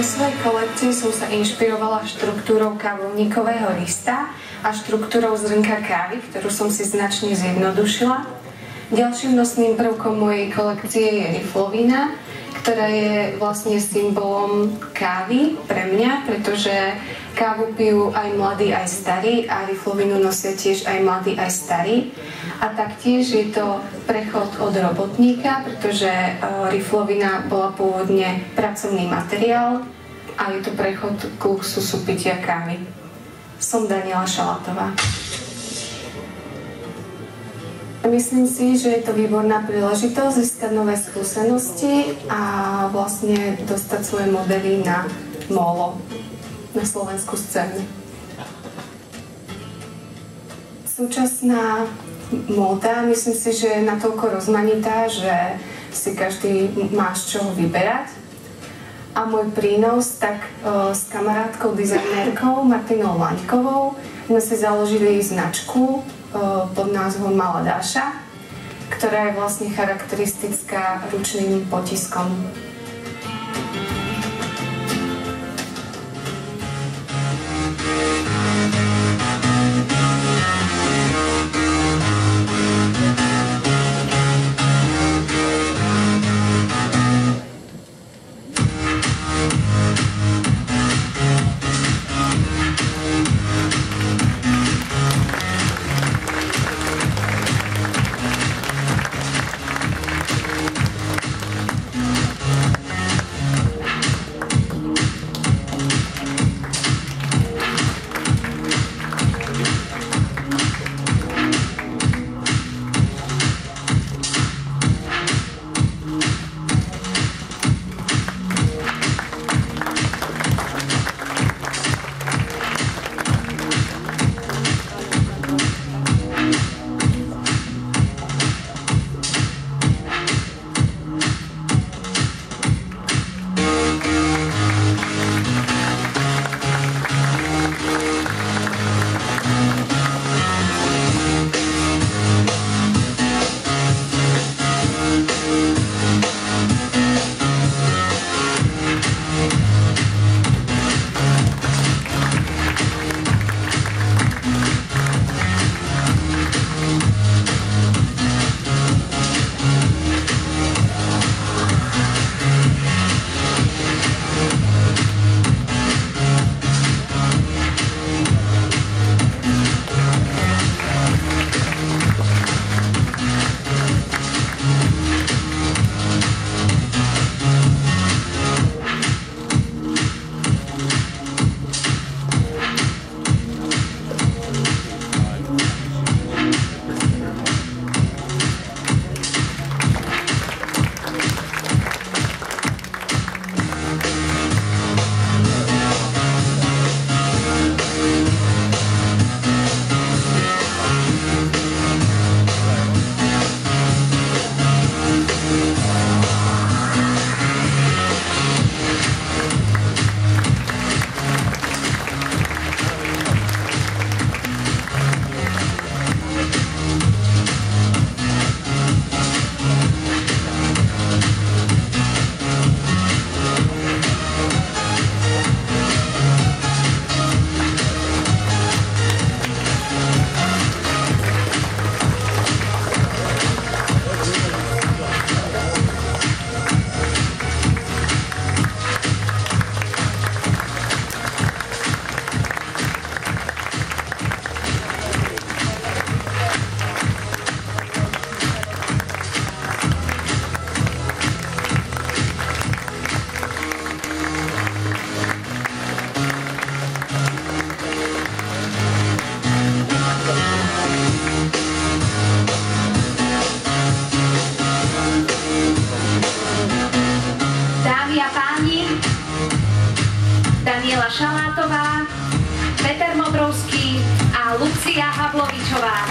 svojej kolekcii som sa inšpirovala štruktúrou kávovníkového lista a štruktúrou zrnka kávy, ktorú som si značne zjednodušila. Ďalším nosným prvkom mojej kolekcie je riflovina, ktorá je vlastne symbolom kávy pre mňa, pretože kávu pijú aj mladí, aj starí a riflovinu nosia tiež aj mladí, aj starí. A taktiež je to prechod od robotníka, pretože riflovina bola pôvodne pracovný materiál a je to prechod k luxusu pitia kávy. Som Daniela Šalatová. Myslím si, že je to výborná príležitosť získať nové skúsenosti a vlastne dostať svoje modely na MOLO, na slovenskú scénu. Súčasná móda, myslím si, že je natoľko rozmanitá, že si každý má z čoho vyberať. A môj prínos, tak s kamarátkou dizajnérkou Martinou Laňkovou sme si založili značku pod názvom Malá Dáša, ktorá je vlastne charakteristická ručným potiskom. Daniela Šalátová, Peter Modrovský a Lucia Havlovičová.